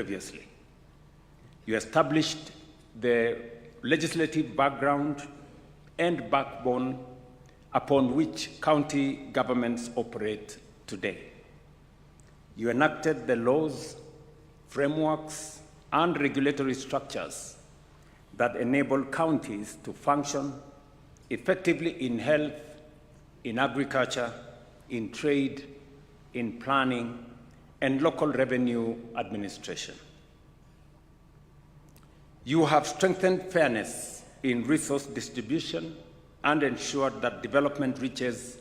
previously. You established the legislative background and backbone upon which county governments operate today. You enacted the laws, frameworks, and regulatory structures that enable counties to function effectively in health, in agriculture, in trade, in planning, and local revenue administration. You have strengthened fairness in resource distribution and ensured that development reaches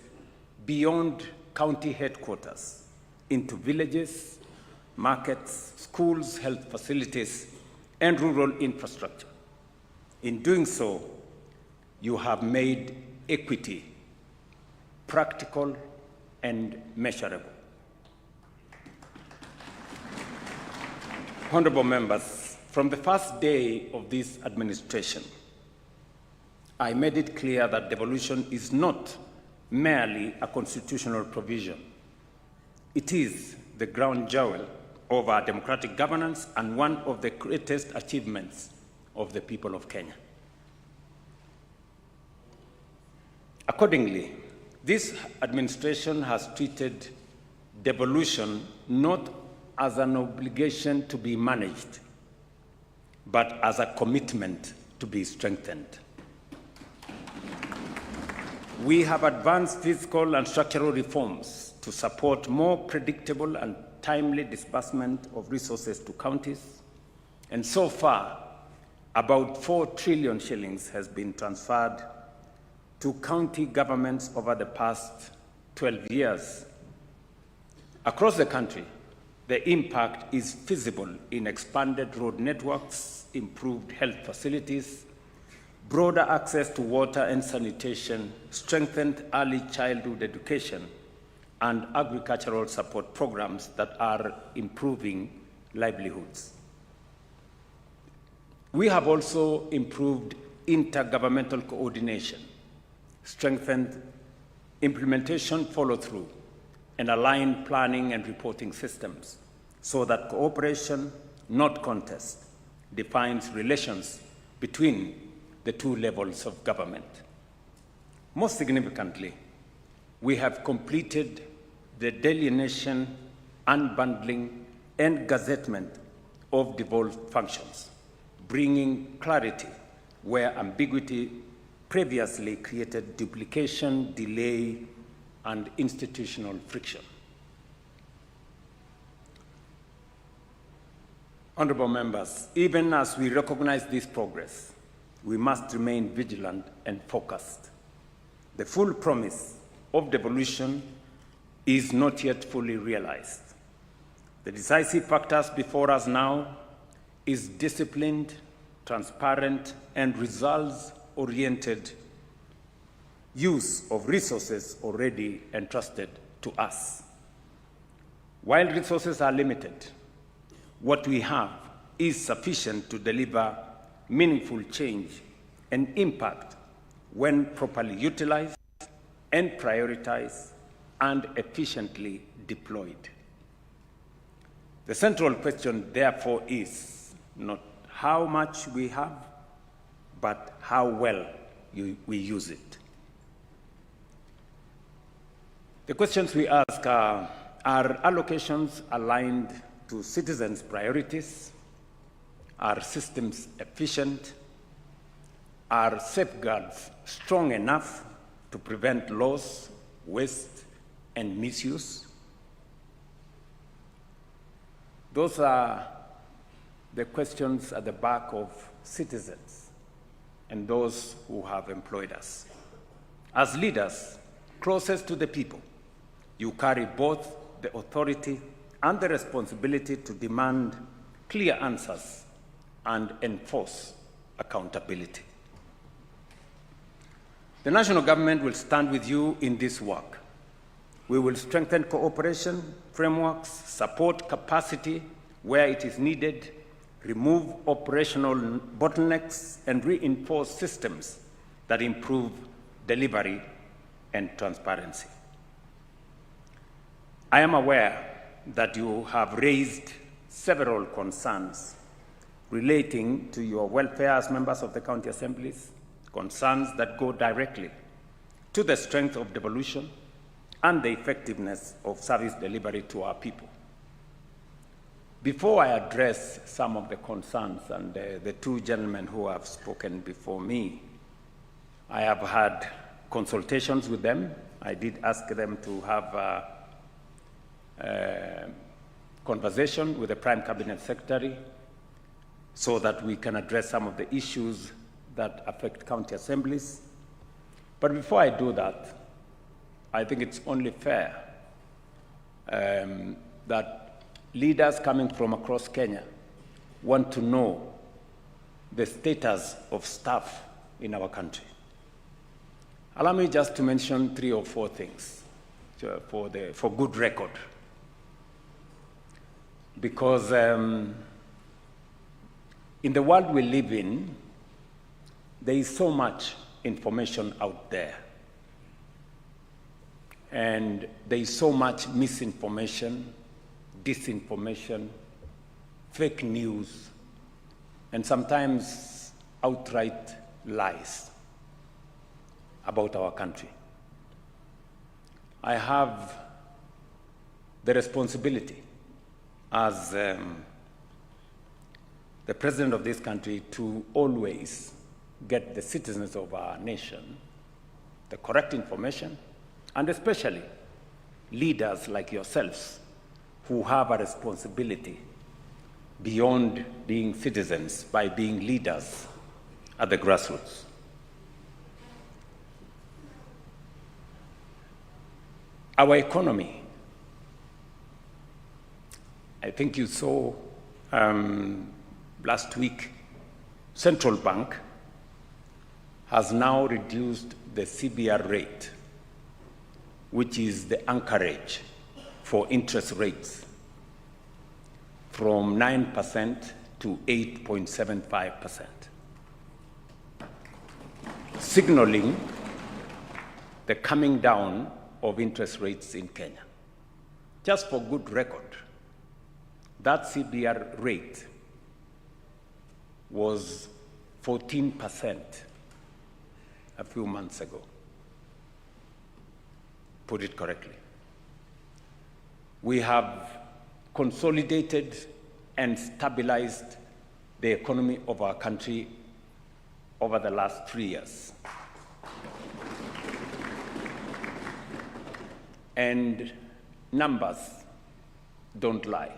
beyond county headquarters into villages, markets, schools, health facilities, and rural infrastructure. In doing so, you have made equity practical and measurable. Honorable members, from the first day of this administration, I made it clear that devolution is not merely a constitutional provision. It is the crown jewel of our democratic governance and one of the greatest achievements of the people of Kenya. Accordingly, this administration has treated devolution not as an obligation to be managed, but as a commitment to be strengthened. We have advanced fiscal and structural reforms to support more predictable and timely disbursement of resources to counties, and so far, about 4 trillion shillings has been transferred to county governments over the past 12 years. Across the country, the impact is visible in expanded road networks, improved health facilities, broader access to water and sanitation, strengthened early childhood education, and agricultural support programs that are improving livelihoods. We have also improved intergovernmental coordination, strengthened implementation follow-through, and aligned planning and reporting systems so that cooperation, not contest, defines relations between the two levels of government. Most significantly, we have completed the delineation, unbundling, and gazettement of devolved functions, bringing clarity where ambiguity previously created duplication, delay, and institutional friction. Honorable members, even as we recognize this progress, we must remain vigilant and focused. The full promise of devolution is not yet fully realized. The decisive factors before us now is disciplined, transparent, and results-oriented use of resources already entrusted to us. While resources are limited, what we have is sufficient to deliver meaningful change and impact when properly utilized and prioritized and efficiently deployed. The central question, therefore, is not how much we have, but how well we use it. The questions we ask are allocations aligned to citizens' priorities? Are systems efficient? Are safeguards strong enough to prevent loss, waste, and misuse? Those are the questions at the back of citizens and those who have employed us. As leaders closest to the people, you carry both the authority and the responsibility to demand clear answers and enforce accountability. The national government will stand with you in this work. We will strengthen cooperation frameworks, support capacity where it is needed, remove operational bottlenecks, and reinforce systems that improve delivery and transparency. I am aware that you have raised several concerns relating to your welfare as members of the county assemblies, concerns that go directly to the strength of devolution and the effectiveness of service delivery to our people. Before I address some of the concerns, and the two gentlemen who have spoken before me, I have had consultations with them. I did ask them to have a conversation with the Prime Cabinet Secretary so that we can address some of the issues that affect county assemblies. But before I do that, I think it's only fair that leaders coming from across Kenya want to know the status of staff in our country. Allow me just to mention 3 or 4 things for good record. Because in the world we live in, there is so much information out there. And there is so much misinformation, disinformation, fake news, and sometimes outright lies about our country. I have the responsibility as the president of this country to always get the citizens of our nation the correct information, and especially leaders like yourselves who have a responsibility beyond being citizens by being leaders at the grassroots. Our economy, I think you saw last week, Central Bank has now reduced the CBR rate, which is the anchorage for interest rates, from 9% to 8.75%, signaling the coming down of interest rates in Kenya. Just for good record, that CBR rate was 14% a few months ago. Put it correctly. We have consolidated and stabilized the economy of our country over the last 3 years. And numbers don't lie.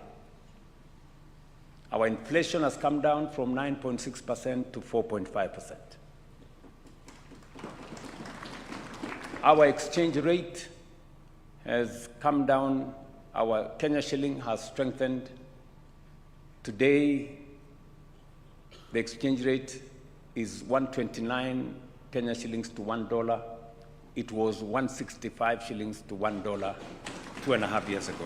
Our inflation has come down from 9.6% to 4.5%. Our exchange rate has come down. Our Kenya shilling has strengthened. Today, the exchange rate is 129 Kenya shillings to $1. It was 165 shillings to $1 2.5 years ago.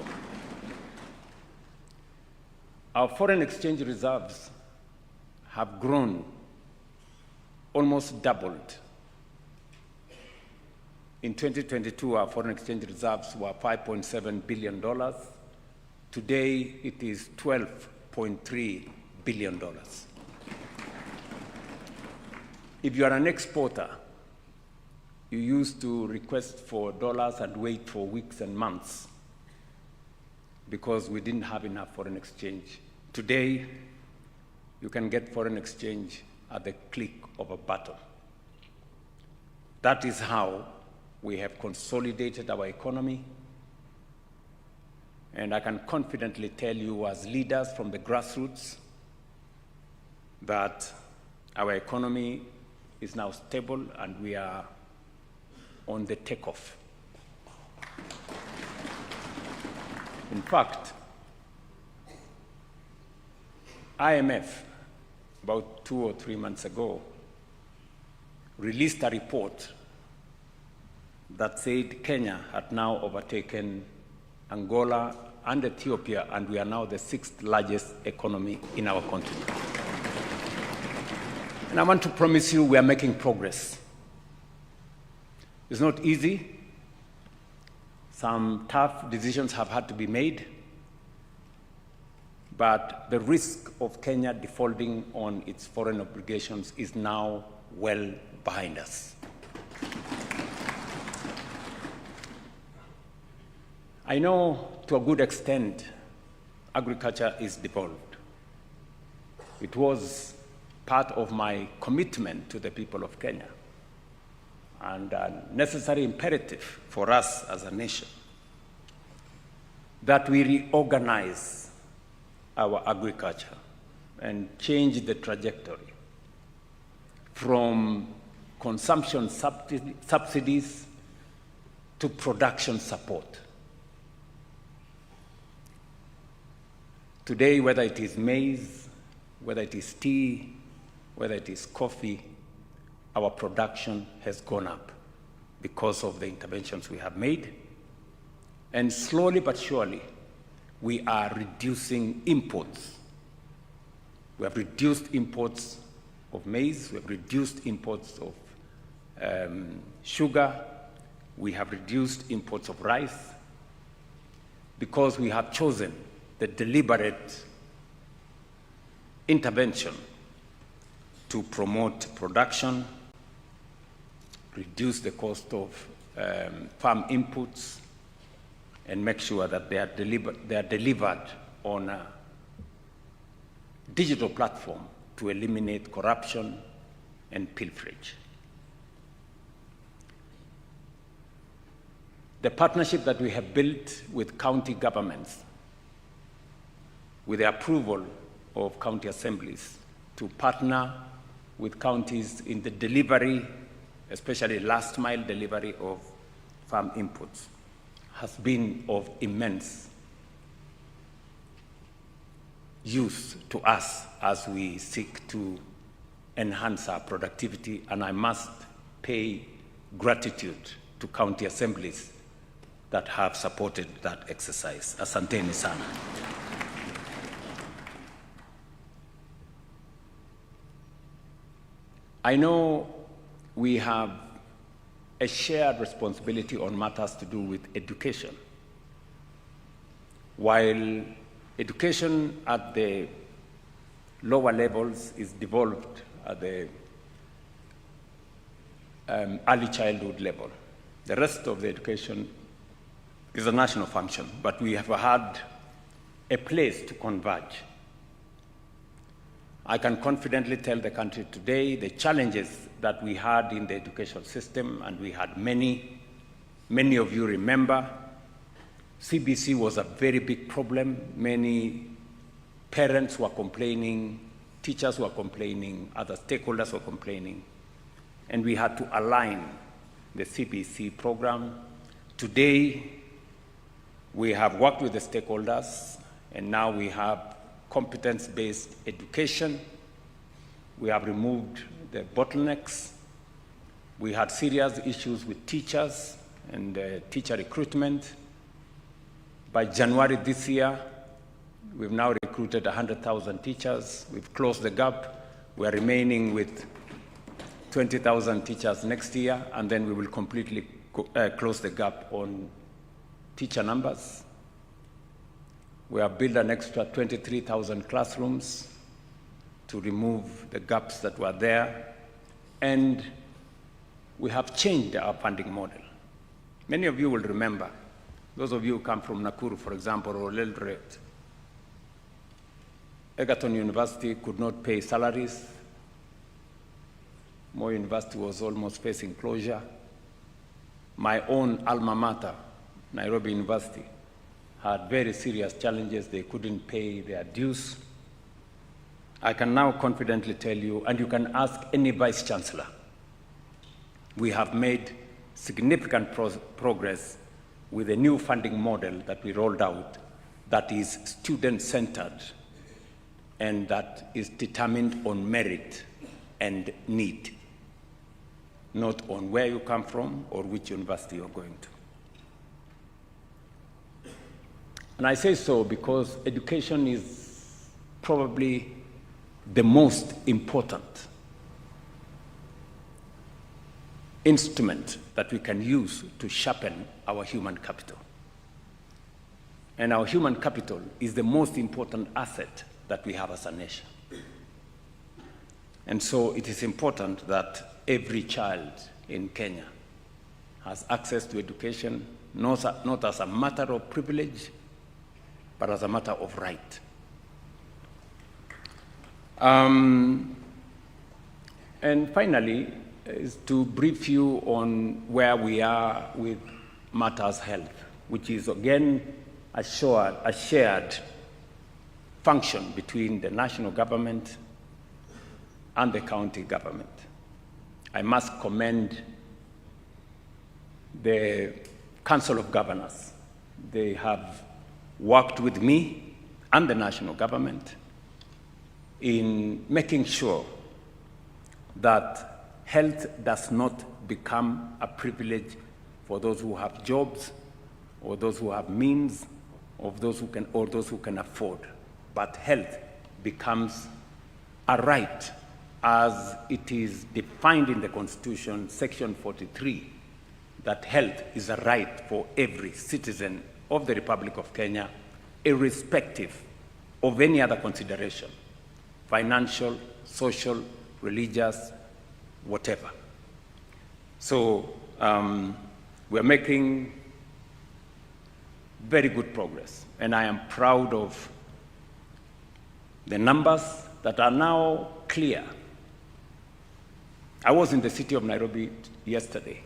Our foreign exchange reserves have grown, almost doubled. In 2022, our foreign exchange reserves were $5.7 billion. Today, it is $12.3 billion. If you are an exporter, you used to request for dollars and wait for weeks and months because we didn't have enough foreign exchange. Today, you can get foreign exchange at the click of a button. That is how we have consolidated our economy. And I can confidently tell you as leaders from the grassroots that our economy is now stable and we are on the takeoff. In fact, IMF, about 2 or 3 months ago, released a report that said Kenya had now overtaken Angola and Ethiopia, and we are now the 6th largest economy in our continent. And I want to promise you we are making progress. It's not easy. Some tough decisions have had to be made. but the risk of Kenya defaulting on its foreign obligations is now well behind us. I know to a good extent agriculture is devolved. It was part of my commitment to the people of Kenya and a necessary imperative for us as a nation that we reorganize our agriculture and change the trajectory from consumption subsidies to production support. Today, whether it is maize, whether it is tea, whether it is coffee, our production has gone up because of the interventions we have made. And slowly but surely, we are reducing imports. We have reduced imports of maize, we have reduced imports of sugar, we have reduced imports of rice, because we have chosen the deliberate intervention to promote production, reduce the cost of farm inputs, and make sure that they are delivered on a digital platform to eliminate corruption and pilferage. The partnership that we have built with county governments, with the approval of county assemblies, to partner with counties in the delivery, especially last mile delivery of farm inputs, has been of immense use to us as we seek to enhance our productivity, and I must pay gratitude to county assemblies that have supported that exercise. Asanteni sana. I know we have a shared responsibility on matters to do with education. While education at the lower levels is devolved at the early childhood level, the rest of the education is a national function, but we have had a place to converge. I can confidently tell the country today the challenges that we had in the education system, and we had many of you remember. CBC was a very big problem. Many parents were complaining, teachers were complaining, other stakeholders were complaining, and we had to align the CBC program. Today, we have worked with the stakeholders, and now we have competence-based education. We have removed the bottlenecks. We had serious issues with teachers and teacher recruitment. By January this year, we've now recruited 100,000 teachers. We've closed the gap. We are remaining with 20,000 teachers next year, and then we will completely close the gap on teacher numbers. We have built an extra 23,000 classrooms to remove the gaps that were there, and we have changed our funding model. Many of you will remember, those of you who come from Nakuru, for example, or Eldoret, Egerton University could not pay salaries. Moi University was almost facing closure. My own alma mater, Nairobi University, had very serious challenges. They couldn't pay their dues. I can now confidently tell you, and you can ask any vice chancellor, we have made significant progress with a new funding model that we rolled out that is student-centered and that is determined on merit and need, not on where you come from or which university you're going to. And I say so because education is probably the most important instrument that we can use to sharpen our human capital. and our human capital is the most important asset that we have as a nation. And so it is important that every child in Kenya has access to education, not as a matter of privilege, but as a matter of right. And finally, is to brief you on where we are with matters health, which is again a shared function between the national government and the county government. I must commend the Council of Governors. They have worked with me and the national government in making sure that health does not become a privilege for those who have jobs or those who have means or those who can afford. But health becomes a right as it is defined in the Constitution, Section 43, that health is a right for every citizen of the Republic of Kenya, irrespective of any other consideration, financial, social, religious, whatever. So we're making very good progress, and I am proud of the numbers that are now clear. I was in the city of Nairobi yesterday,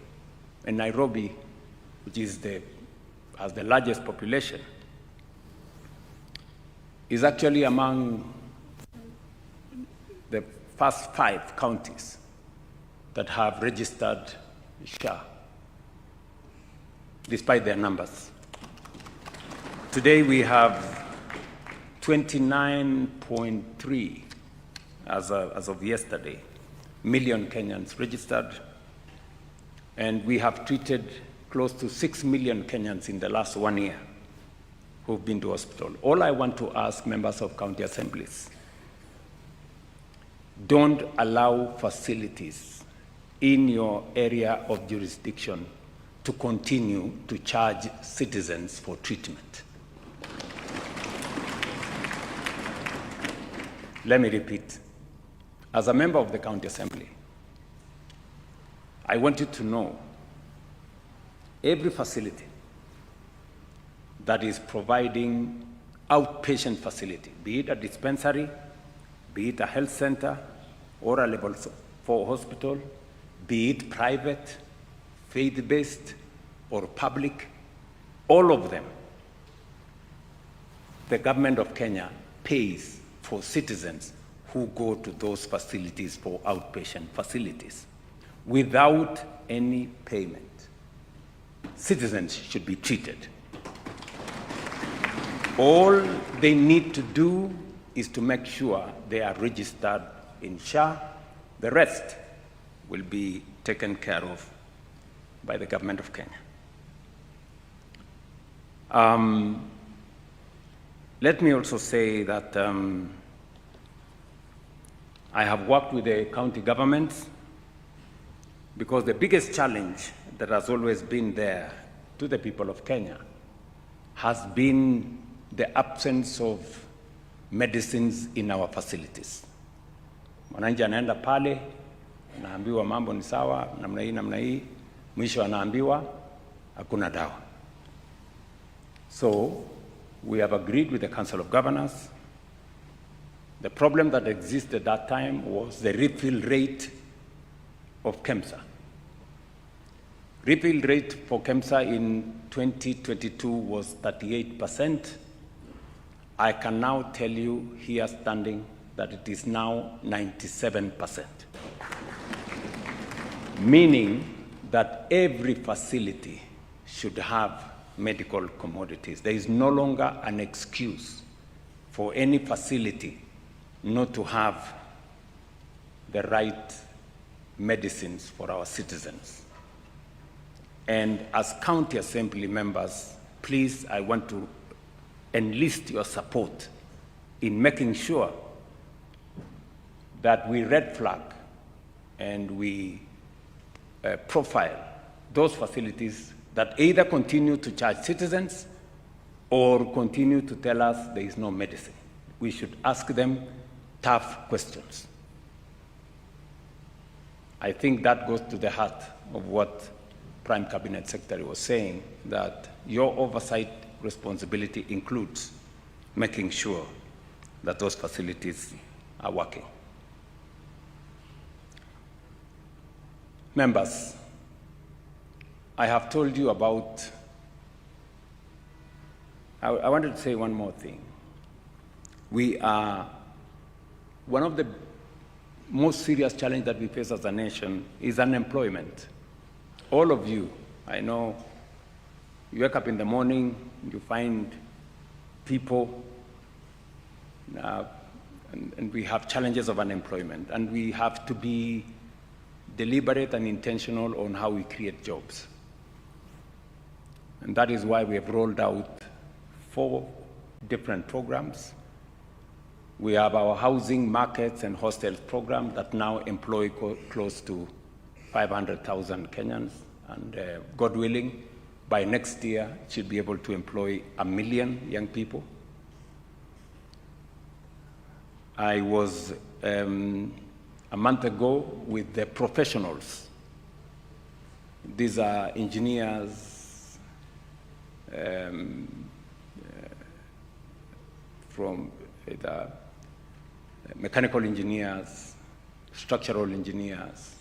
and Nairobi, which has the largest population, is actually among the first 5 counties that have registered SHA, despite their numbers. Today we have 29.3, as of yesterday, million Kenyans registered, and we have treated close to 6 million Kenyans in the last 1 year who've been to hospital. All I want to ask members of county assemblies, don't allow facilities in your area of jurisdiction to continue to charge citizens for treatment. Let me repeat. As a member of the county assembly, I want you to know every facility that is providing outpatient facility, be it a dispensary, be it a health center, or a level 4 hospital, be it private, faith-based, or public, all of them, the government of Kenya pays for citizens who go to those facilities for outpatient facilities without any payment. Citizens should be treated. All they need to do is to make sure they are registered in SHA. The rest will be taken care of by the government of Kenya. Let me also say that I have worked with the county governments because the biggest challenge that has always been there to the people of Kenya has been the absence of medicines in our facilities. Mwananchi anaenda pale, anaambiwa mambo ni sawa, namna hii, mwisho anaambiwa hakuna dawa. So we have agreed with the Council of Governors. The problem that existed at that time was the refill rate of KEMSA. Refill rate for KEMSA in 2022 was 38%. I can now tell you here standing that it is now 97%. Meaning that every facility should have medical commodities. There is no longer an excuse for any facility not to have the right medicines for our citizens. And as county assembly members, please, I want to enlist your support in making sure that we red flag and we profile those facilities that either continue to charge citizens or continue to tell us there is no medicine. We should ask them tough questions. I think that goes to the heart of what Prime Cabinet Secretary was saying, that your oversight responsibility includes making sure that those facilities are working. Members, I have told you about, I wanted to say one more thing. We are, one of the most serious challenges that we face as a nation is unemployment. All of you, I know, you wake up in the morning, you find people, and we have challenges of unemployment, and we have to be deliberate and intentional on how we create jobs. And that is why we have rolled out 4 different programs. We have our housing, markets, and hostels program that now employ close to 500,000 Kenyans, and God willing, by next year, it should be able to employ 1 million young people. I was a month ago with the professionals. These are engineers from the mechanical engineers, structural engineers,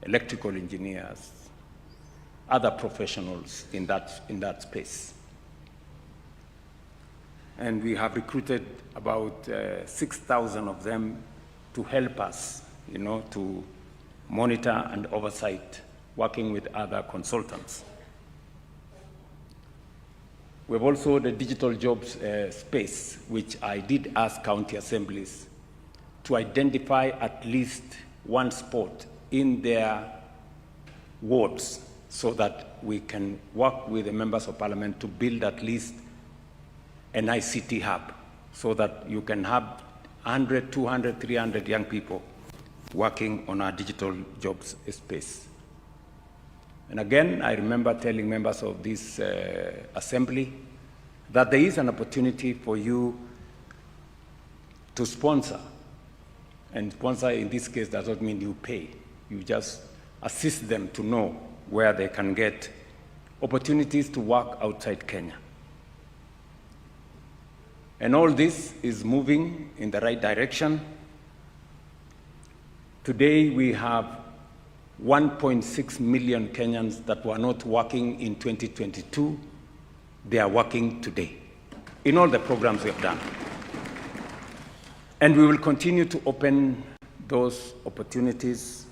electrical engineers, other professionals in that space. And we have recruited about 6,000 of them to help us, to monitor and oversight, working with other consultants. We have also the digital jobs space, which I did ask county assemblies to identify at least one spot in their wards so that we can work with the members of parliament to build at least an ICT hub so that you can have 100, 200, 300 young people working on our digital jobs space. And again, I remember telling members of this assembly that there is an opportunity for you to sponsor. And sponsor in this case does not mean you pay. You just assist them to know where they can get opportunities to work outside Kenya. And all this is moving in the right direction. Today we have 1.6 million Kenyans that were not working in 2022. They are working today in all the programs we have done. And we will continue to open those opportunities.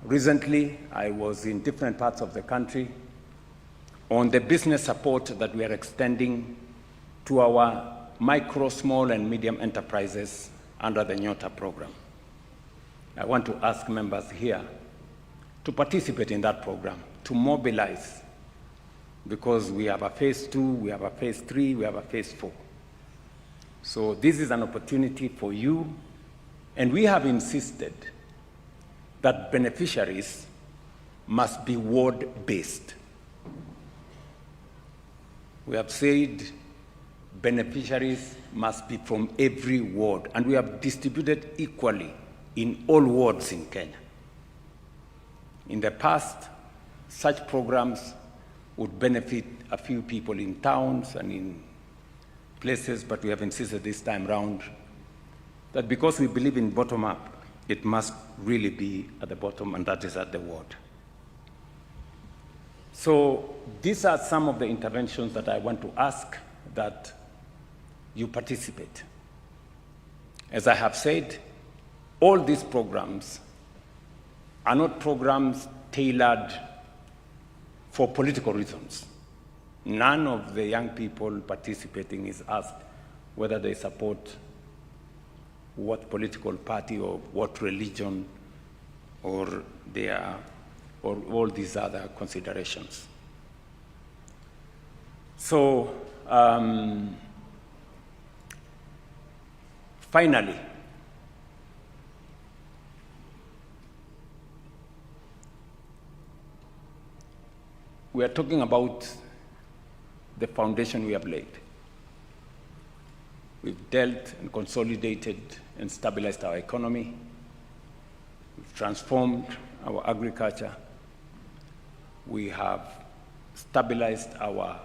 Recently, I was in different parts of the country on the business support that we are extending to our micro, small, and medium enterprises under the Nyota program. I want to ask members here to participate in that program, to mobilize, because we have a phase 2, we have a phase 3, we have a phase 4. So this is an opportunity for you, and we have insisted that beneficiaries must be ward-based. We have said beneficiaries must be from every ward, and we have distributed equally in all wards in Kenya. In the past, such programs would benefit a few people in towns and in places, but we have insisted this time round that because we believe in bottom-up, it must really be at the bottom, and that is at the ward. So these are some of the interventions that I want to ask that you participate. As I have said, all these programs are not programs tailored for political reasons. None of the young people participating is asked whether they support what political party or what religion or all these other considerations. So, finally, we are talking about the foundation we have laid. We've dealt and consolidated and stabilized our economy. We've transformed our agriculture. We have stabilized our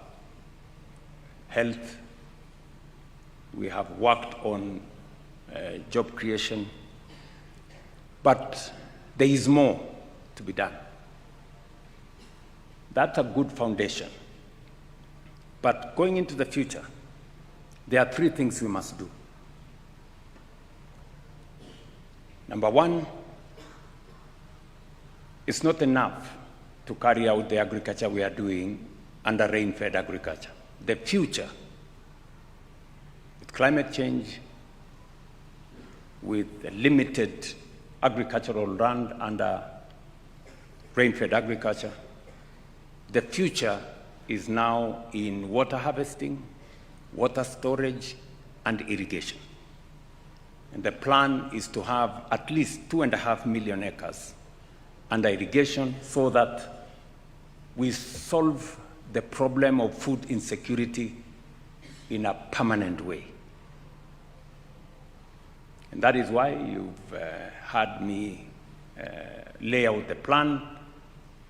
health. We have worked on job creation. But there is more to be done. That's a good foundation. But going into the future, there are three things we must do. Number one, it's not enough to carry out the agriculture we are doing under rain-fed agriculture. The future, with climate change, with limited agricultural land under rain-fed agriculture, the future is now in water harvesting, water storage, and irrigation. And the plan is to have at least 2.5 million acres under irrigation so that we solve the problem of food insecurity in a permanent way. And that is why you've had me lay out the plan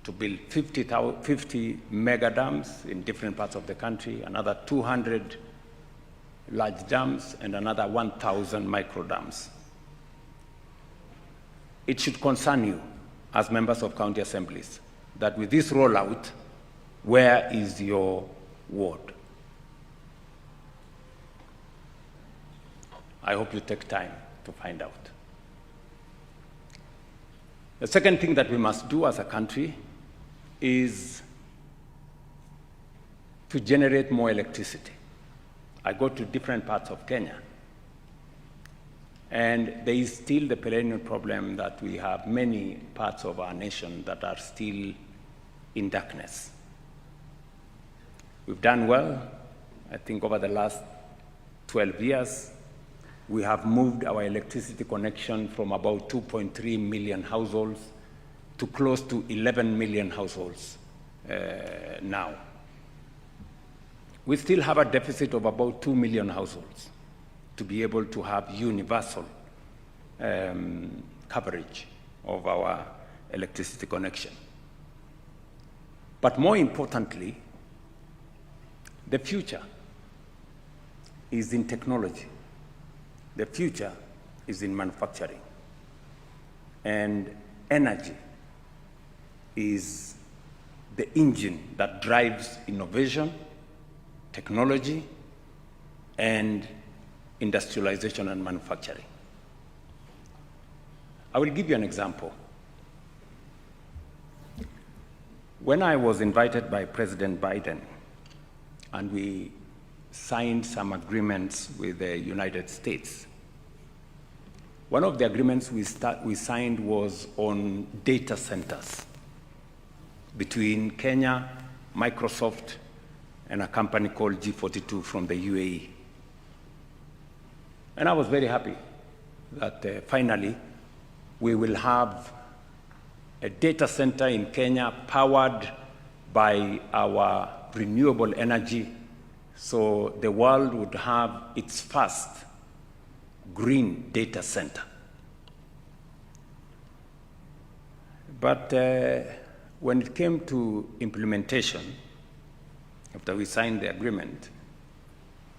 to build 50 mega dams in different parts of the country, another 200 large dams, and another 1,000 micro dams. It should concern you as members of county assemblies that with this rollout, where is your ward? I hope you take time to find out. The second thing that we must do as a country is to generate more electricity. I go to different parts of Kenya, and there is still the perennial problem that we have many parts of our nation that are still in darkness. We've done well. I think over the last 12 years, we have moved our electricity connection from about 2.3 million households to close to 11 million households now. We still have a deficit of about 2 million households to be able to have universal coverage of our electricity connection. But more importantly, the future is in technology. The future is in manufacturing. And energy is the engine that drives innovation, technology, and industrialization and manufacturing. I will give you an example. When I was invited by President Biden and we signed some agreements with the United States, one of the agreements we signed was on data centers between Kenya, Microsoft, and a company called G42 from the UAE. And I was very happy that finally we will have a data center in Kenya powered by our renewable energy, so the world would have its first green data center. But when it came to implementation, after we signed the agreement,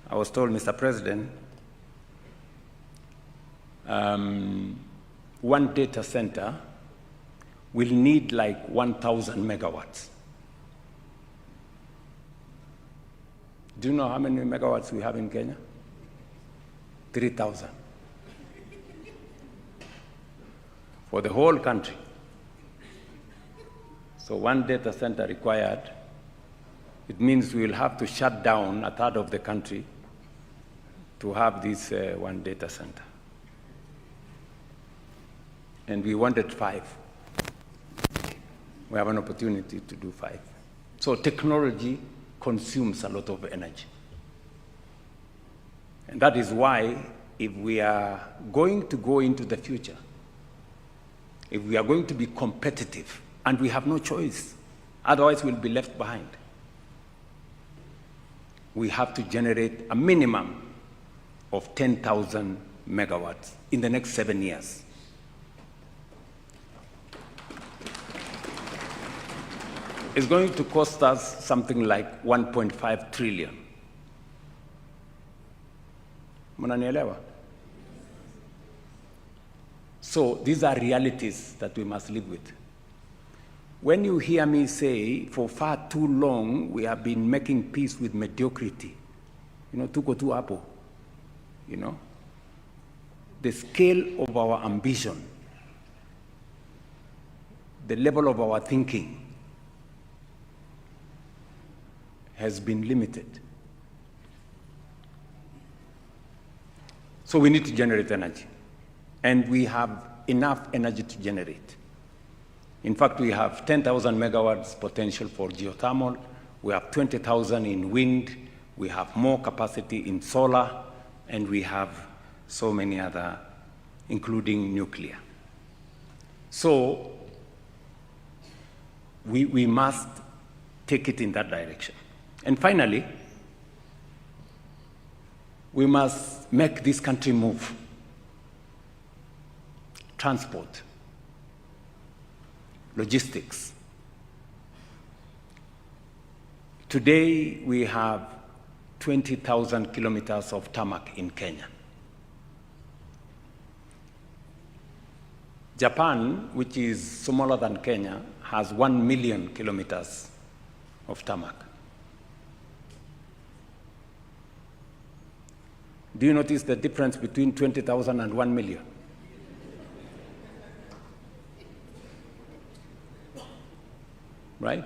I was told, Mr. President, one data center will need like 1,000 megawatts. Do you know how many megawatts we have in Kenya? 3,000. For the whole country. So one data center required, it means we will have to shut down a third of the country to have this one data center. And we wanted 5. We have an opportunity to do 5. So technology consumes a lot of energy. And that is why if we are going to go into the future, if we are going to be competitive, and we have no choice, otherwise we'll be left behind, we have to generate a minimum of 10,000 megawatts in the next 7 years. It's going to cost us something like 1.5 trillion. Mnanielewa? So these are realities that we must live with. When you hear me say, for far too long, we have been making peace with mediocrity, tuko tu hapo, the scale of our ambition, the level of our thinking has been limited. So we need to generate energy. And we have enough energy to generate. In fact, we have 10,000 megawatts potential for geothermal. We have 20,000 in wind. We have more capacity in solar. And we have so many other, including nuclear. So we must take it in that direction. And finally, we must make this country move. Transport, logistics. Today, we have 20,000 kilometers of tarmac in Kenya. Japan, which is smaller than Kenya, has 1 million kilometers of tarmac. Do you notice the difference between 20,000 and 1 million? Right?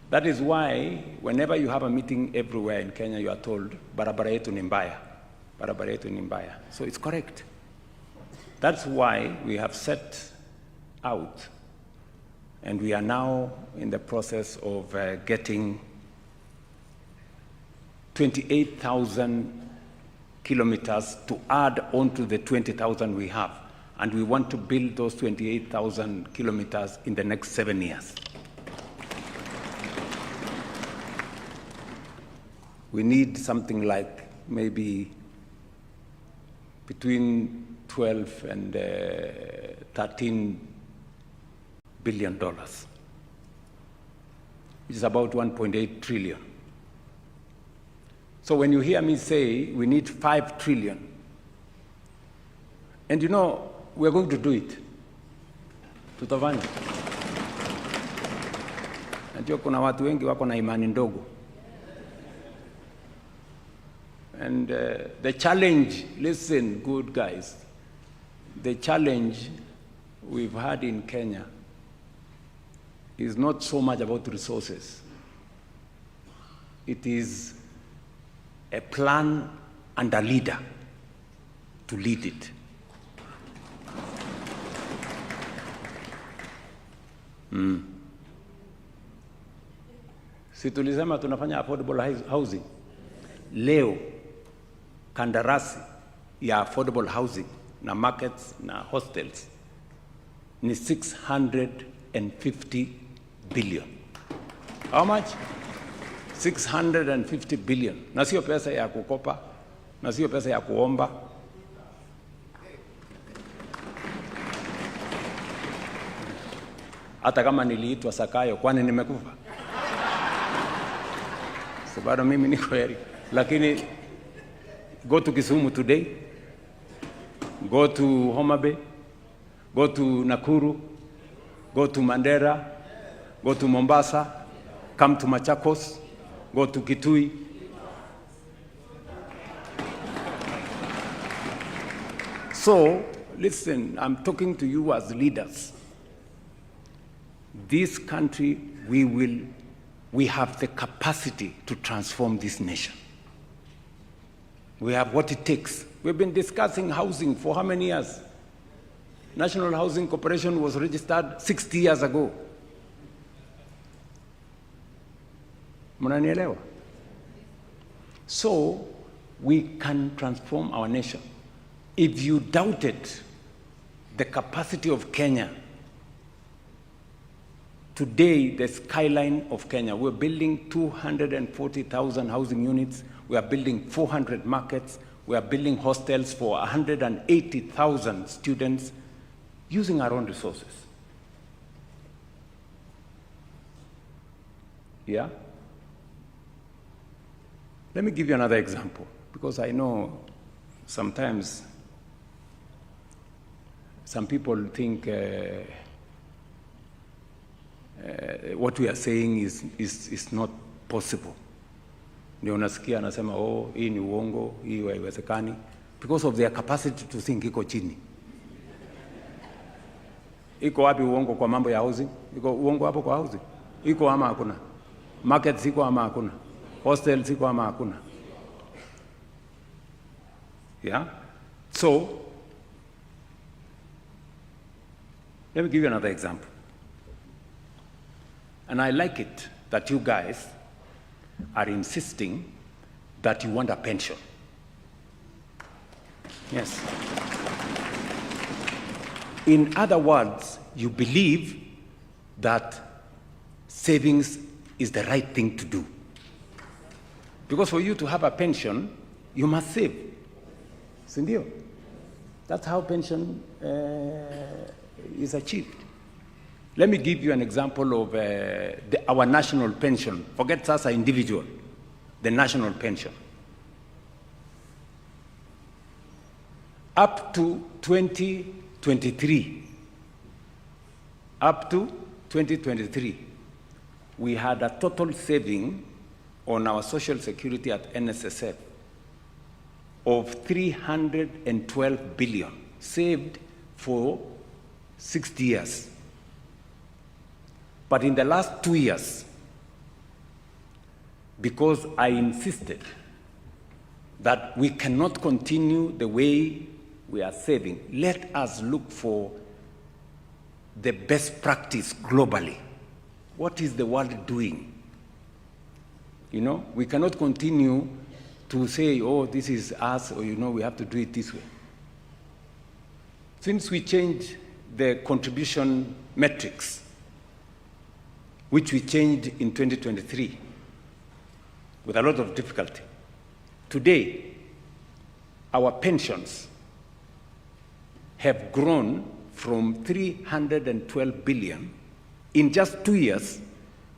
That is why whenever you have a meeting everywhere in Kenya, you are told, barabara yetu ni mbaya. Barabara yetu ni mbaya. So it's correct. That's why we have set out, and we are now in the process of getting 28,000 kilometers to add on to the 20,000 we have. And we want to build those 28,000 kilometers in the next 7 years. We need something like maybe between 12 and 13 billion dollars, which is about 1.8 trillion. So when you hear me say we need 5 trillion, and we're going to do it. Tutafanya. Najua kuna watu wengi wako na imani ndogo. And the challenge, listen, good guys, the challenge we've had in Kenya is not so much about resources. It is a plan and a leader to lead it. Si tulisema tunafanya affordable housing. Leo kandarasi ya affordable housing na markets na hostels ni 650 billion. How much? 650 billion. Na sio pesa ya kukopa, na sio pesa ya kuomba. Hata kama niliitwa Sakayo, kwani nimekufa? Sababu mimi niko heri. Lakini go to Kisumu today, go to Homa Bay, go to Nakuru, go to Mandera, go to Mombasa, come to Machakos, go to Kitui. So, listen, I'm talking to you as leaders. This country, we have the capacity to transform this nation. We have what it takes. We've been discussing housing for how many years? National Housing Corporation was registered 60 years ago. Mnanielewa? So, we can transform our nation. If you doubted the capacity of Kenya Today, the skyline of Kenya, we're building 240,000 housing units. We are building 400 markets. We are building hostels for 180,000 students using our own resources. Yeah? Let me give you another example, because I know sometimes some people think what we are saying is not possible. Ndio unasikia anasema hii ni uongo, hii haiwezekani, because of their capacity to think iko chini. Iko wapi uongo kwa mambo ya housing? Iko uongo hapo kwa housing? Iko ama hakuna? Markets iko ama hakuna? Hostels iko ama hakuna? Yeah? So, let me give you another example. And I like it that you guys are insisting that you want a pension. Yes. In other words, you believe that savings is the right thing to do. Because for you to have a pension, you must save. Sindio? That's how pension is achieved. Let me give you an example of our national pension. Forget us as individual, the national pension. Up to 2023, we had a total saving on our social security at NSSF of 312 billion, saved for 60 years. But in the last 2 years, because I insisted that we cannot continue the way we are saving, let us look for the best practice globally. What is the world doing? You know, we cannot continue to say, oh, this is us, or, you know, we have to do it this way. Since we changed the contribution metrics, which we changed in 2023 with a lot of difficulty, today, our pensions have grown from 312 billion. In just 2 years,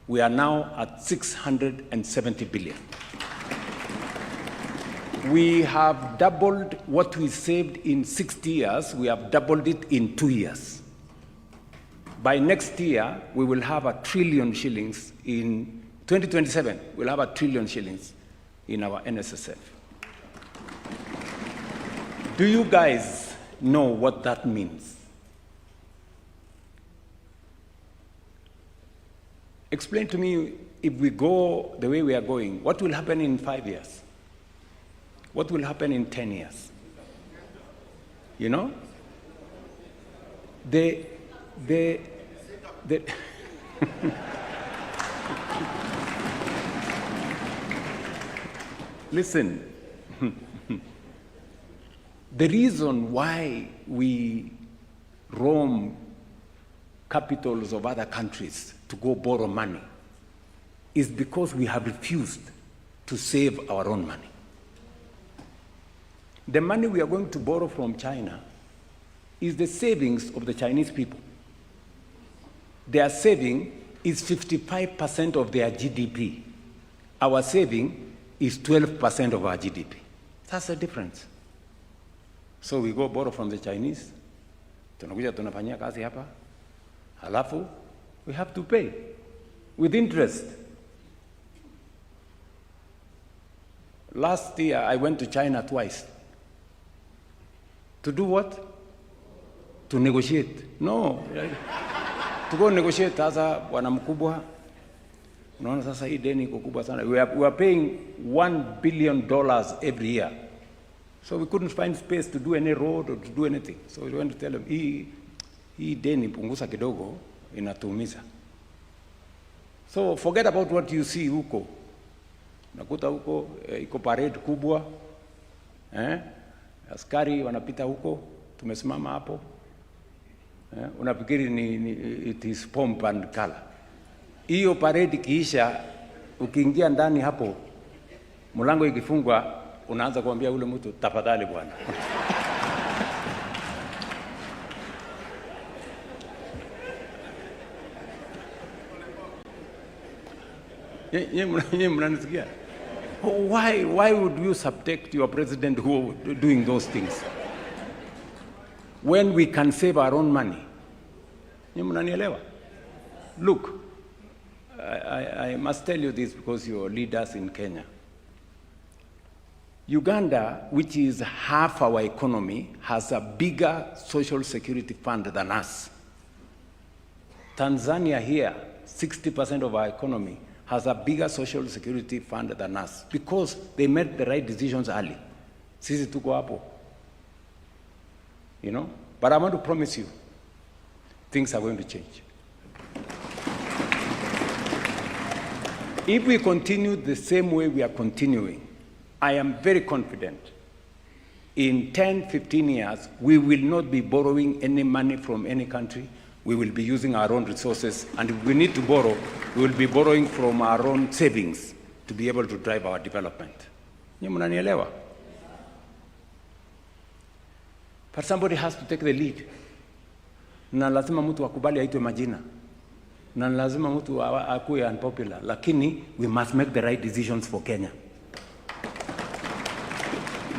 we are now at 670 billion. We have doubled what we saved in 60 years, we have doubled it in 2 years. By next year, we will have 1 trillion shillings in 2027, we'll have 1 trillion shillings in our NSSF. Do you guys know what that means? Explain to me, if we go the way we are going, what will happen in 5 years? What will happen in 10 years? You know? Listen, the reason why we roam capitals of other countries to go borrow money is because we have refused to save our own money. The money we are going to borrow from China is the savings of the Chinese people. Their saving is 55% of their GDP. Our saving is 12% of our GDP. That's the difference. So we go borrow from the Chinese, tunakuja tunafanyia kazi hapa, halafu we have to pay with interest. Last year I went to China twice. To do what? To negotiate. No. To go negotiate sasa bwana mkubwa. Unaona sasa hii deni iko kubwa sana. We are paying $1 billion every year. So we couldn't find space to do any road or to do anything. So we went to tell them, hii deni punguza kidogo inatuumiza. So forget about what you see huko. Nakuta huko iko parade kubwa. Askari wanapita huko, tumesimama hapo. Unafikiri it is pomp and color. Hiyo parade kiisha, ukiingia ndani hapo, mlango ikifungwa, unaanza kuambia ule mtu tafadhali bwana. Why would you subject your president who doing those things when we can save our own money? Look, I must tell you this because you're leaders in Kenya. Uganda, which is half our economy, has a bigger social security fund than us. Tanzania here, 60% of our economy, has a bigger social security fund than us because they made the right decisions early. Sisi tuko hapo. You know? But I want to promise you, things are going to change. If we continue the same way we are continuing, I am very confident in 10, 15 years, we will not be borrowing any money from any country. We will be using our own resources, and if we need to borrow, we will be borrowing from our own savings to be able to drive our development. But somebody has to take the lead. Na lazima mtu akubali aitwe majina. Na lazima mtu akuwe unpopular. Lakini we must make the right decisions for Kenya.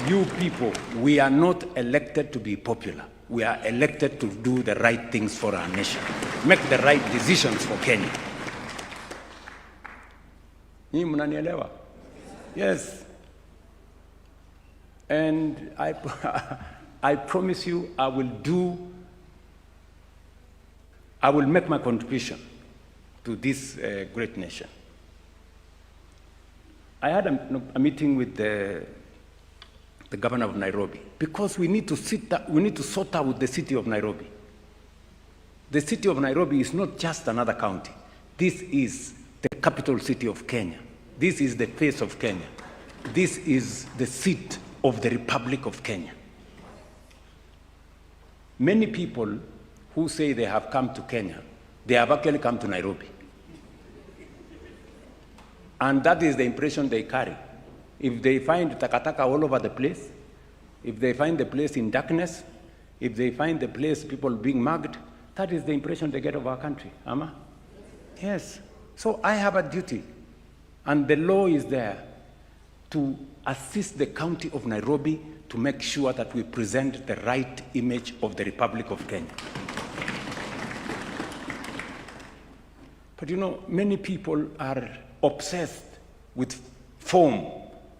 You people, we are not elected to be popular. We are elected to do the right things for our nation. Make the right decisions for Kenya. Ni mnanielewa? Yes. And I promise you I will make my contribution to this great nation. I had a meeting with the governor of Nairobi, because we need to sort out the city of Nairobi. The city of Nairobi is not just another county. This is the capital city of Kenya. This is the face of Kenya. This is the seat of the Republic of Kenya. Many people who say they have come to Kenya, they have actually come to Nairobi. And that is the impression they carry. If they find takataka all over the place, if they find the place in darkness, if they find the place people being mugged, that is the impression they get of our country. Ama? Yes. So I have a duty, and the law is there to assist the county of Nairobi to make sure that we present the right image of the Republic of Kenya. But you know, many people are obsessed with form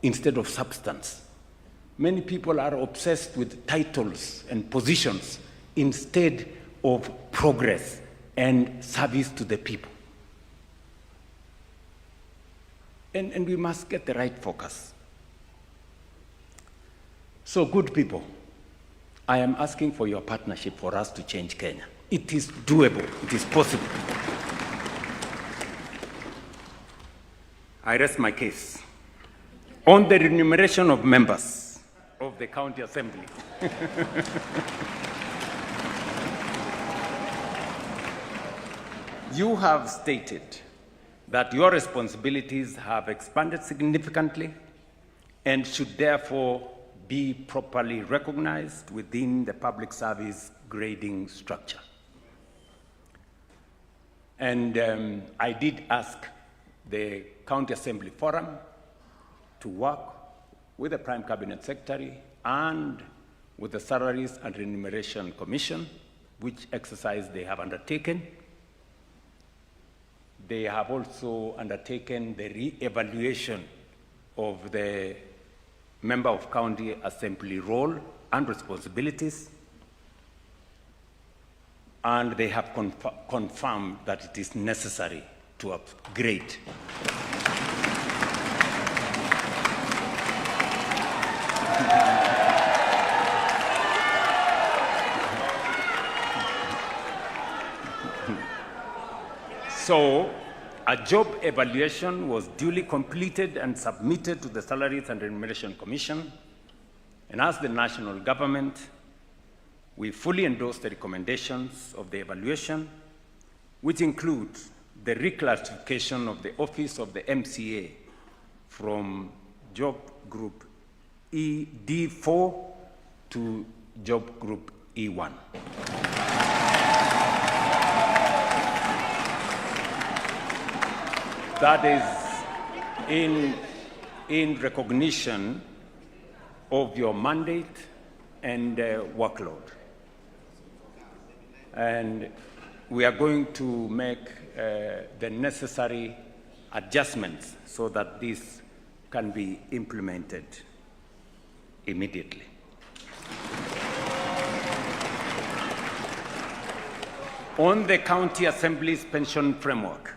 instead of substance. Many people are obsessed with titles and positions instead of progress and service to the people. And we must get the right focus. So, good people, I am asking for your partnership for us to change Kenya. It is doable. It is possible. I rest my case. On the remuneration of members of the county assembly. You have stated that your responsibilities have expanded significantly and should therefore be properly recognized within the public service grading structure. And I did ask the County Assembly Forum to work with the Prime Cabinet Secretary and with the Salaries and Remuneration Commission, which exercise they have undertaken. They have also undertaken the re-evaluation of the Member of County Assembly role and responsibilities, and they have confirmed that it is necessary to upgrade. So, a job evaluation was duly completed and submitted to the Salaries and Remuneration Commission. And as the national government, we fully endorse the recommendations of the evaluation, which include the reclassification of the office of the MCA from job group ED4 to job group E1. That is in recognition of your mandate and workload. And we are going to make the necessary adjustments so that this can be implemented immediately. On the County Assembly's pension framework,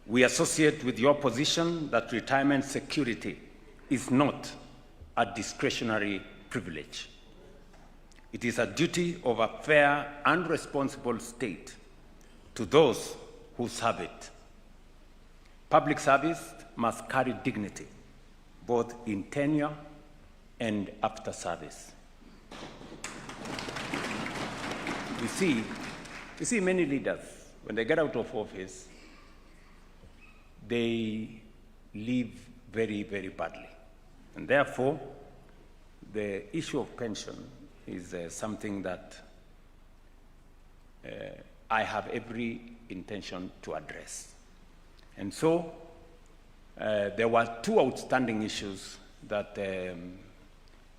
we associate with your position that retirement security is not a discretionary privilege. It is a duty of a fair and responsible state to those who serve it. Public service must carry dignity, both in tenure and after service. You see many leaders, when they get out of office, they live very, very badly. And therefore, the issue of pension is something that I have every intention to address. And so, there were two outstanding issues that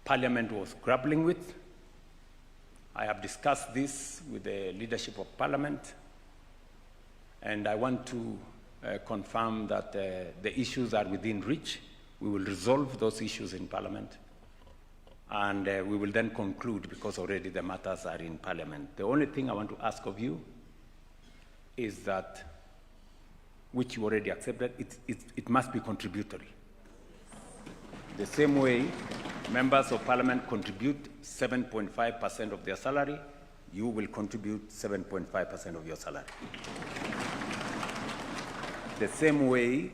Parliament was grappling with. I have discussed this with the leadership of Parliament, and I want to confirm that the issues are within reach. We will resolve those issues in Parliament, and we will then conclude because already the matters are in Parliament. The only thing I want to ask of you is that, which you already accepted, it must be contributory. The same way members of Parliament contribute 7.5% of their salary, you will contribute 7.5% of your salary. The same way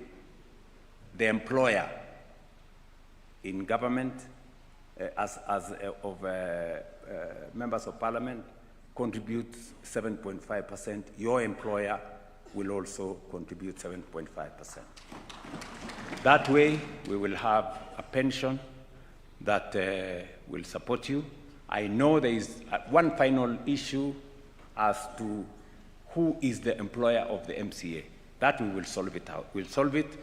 the employer in government, members of Parliament, contributes 7.5%, your employer will also contribute 7.5%. That way, we will have a pension that will support you. I know there is one final issue as to who is the employer of the MCA. That we will solve it out. We'll solve it,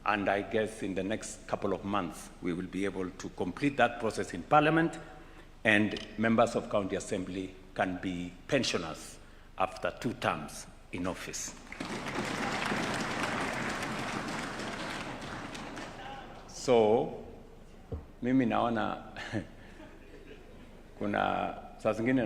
and I guess in the next couple of months, we will be able to complete that process in Parliament, and members of County Assembly can be pensioners after 2 terms in office. So, mimi naona kuna saa zingine